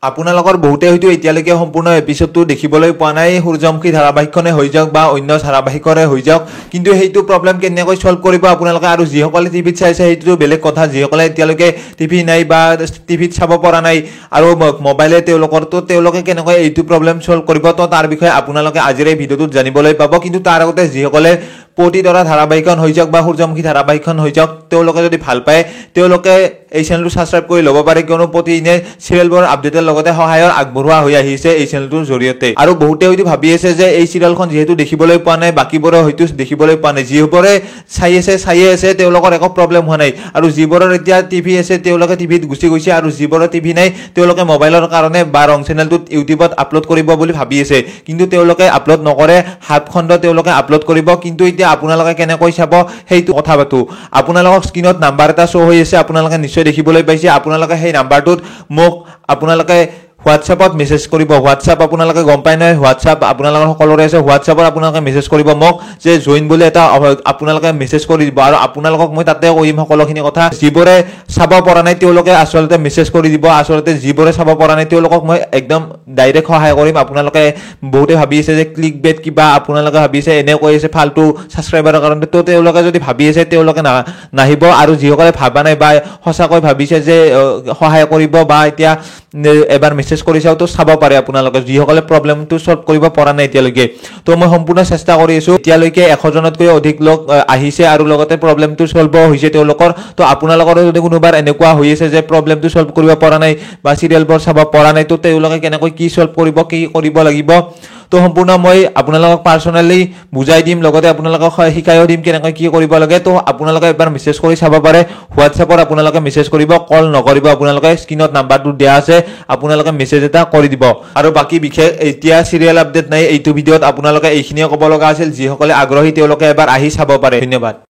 আপোনালোকৰ বহুতে হয়তো এতিয়ালৈকে সম্পূৰ্ণ এপিসোডটো দেখিবলৈ পোৱা নাই সূৰ্যমুখী ধাৰাবাহিকখনে হৈ যাওক বা অন্য ধাৰাবাহিকৰে হৈ যাওক কিন্তু সেইটো প্ৰবলেম কেনেকৈ সলভ কৰিব আপোনালোকে আৰু যিসকলে টিভিত চাইছে সেইটো বেলেগ কথা যিসকলে এতিয়ালৈকে টিভি নাই বা টিভিত চাব পৰা নাই আৰু মোবাইলে তেওঁলোকে কেনেকৈ এইটো প্ৰবলেম সলভ কৰিব তো তাৰ বিষয়ে আপোনালোকে আজিৰ এই ভিডিঅ'টোত জানিবলৈ পাব কিন্তু তাৰ আগতে যিসকলে পতিতৰা ধাৰাবাহিকখন হৈ যাওক বা সূৰ্যমুখী ধাৰাবাহিকখন হৈ যাওক তেওঁলোকে যদি ভাল পায় তেওঁলোকে এই চেনেলটো সাবস্ক্ৰাইব কৰি ল'ব পাৰে কিয়নো প্ৰতিদিনে চিৰিয়েলবোৰ আপডেটৰ লগতে সহায়ৰ আগবঢ়োৱা হৈ আহিছে এই চেনেলটোৰ জৰিয়তে আৰু বহুতে হয়তো ভাবি আছে যে এই চিৰিয়েলখন যেহেতু দেখিবলৈ পোৱা নাই বাকিবোৰে হয়তো দেখিবলৈ পোৱা নাই যিবোৰে চাইয়ে আছে তেওঁলোকৰ একো প্ৰবলেম হোৱা নাই আৰু যিবোৰৰ এতিয়া টিভি আছে তেওঁলোকে টিভিত গুচি গৈছে আৰু যিবোৰৰ টিভি নাই তেওঁলোকে মোবাইলৰ কাৰণে বা ৰং চেনেলটোত ইউটিউবত আপলোড কৰিব বুলি ভাবি আছে কিন্তু তেওঁলোকে আপলোড নকৰে হাফ খণ্ড তেওঁলোকে আপলোড কৰিব কিন্তু এতিয়া আপোনালোকে কেনেকৈ চাব সেইটো কথা পাতো আপোনালোকৰ স্ক্ৰীনত নাম্বাৰ এটা শো হৈ আছে আপোনালোকে নিশ্চয় দেখিবলৈ পাইছে আপোনালোকে সেই নাম্বাৰটোত মোক আপোনালোকে হোৱাটছআপত মেসেজ কৰিব হোৱাটছআপ আপোনালোকে গম পায় নহয় হোৱাটছআপ আপোনালোকৰ সকলোৰে আছে হোৱাটছআপত আপোনালোকে মেসেজ কৰিব মোক যে জয়েন বুলি এটা আপোনালোকে মেসেজ কৰি দিব আৰু আপোনালোকক মই তাতে কৈম সকলোখিনি কথা যিবোৰে চাব পৰা নাই তেওঁলোকে আসলতে মেসেজ কৰি দিব আসলতে যিবোৰে চাব পৰা নাই তেওঁলোকক মই একদম ডাইৰেক্ট সহায় কৰিম আপোনালোকে বহুতে ভাবি আছে যে ক্লিক বেট কিবা আপোনালোকে ভাবি আছে এনে কৈ আছে ফালতু সাবস্ক্ৰাইবাৰৰ কাৰণে তো তেওঁলোকে যদি ভাবি আছে তেওঁলোকে নাহিব আৰু যিসকলে ভাবা নাই বা সঁচাকৈ ভাবিছে যে সহায় কৰিব বা এতিয়া এবাৰ মেসেজ কৰি চাও তো চাব পাৰে আপোনালোকে যিসকলে প্ৰবলেমটো সলভ কৰিব পৰা নাই এতিয়ালৈকে তো মই সম্পূৰ্ণ চেষ্টা কৰি আছো এতিয়ালৈকে 100 জনতকৈ অধিক লোক আহিছে আৰু লগতে প্ৰবলেমটো সলভ হৈছে তেওঁলোকৰ তো আপোনালোকৰ যদি কোনোবাৰ এনেকুৱা হৈ আছে যে প্ৰবলেমটো সলভ কৰিব পৰা নাই বা চিৰিয়েলবোৰ চাব পৰা নাই তো তেওঁলোকে কেনেকৈ কি সলভ কৰিব লাগিব তো সম্পূৰ্ণ মই আপোনালোকক পাৰ্সোনালি বুজাই দিম লগতে আপোনালোকক শিকাইও দিম কেনেকৈ কি কৰিব লাগে তো আপোনালোকে এবাৰ মেসেজ কৰি চাব পাৰে হোৱাটছআপত আপোনালোকে মেসেজ কৰিব কল নকৰিব আপোনালোকে স্ক্ৰীনত নাম্বাৰটো দিয়া আছে আপোনালোকে মেসেজ এটা কৰি দিব আৰু বাকি বিশেষ এতিয়া সিৰিয়েল আপডেট নাই এইটো ভিডিঅ'ত আপোনালোকে এইখিনিয়ে ক'ব লগা আছিল যিসকলে আগ্ৰহী তেওঁলোকে এবাৰ আহি চাব পাৰে ধন্যবাদ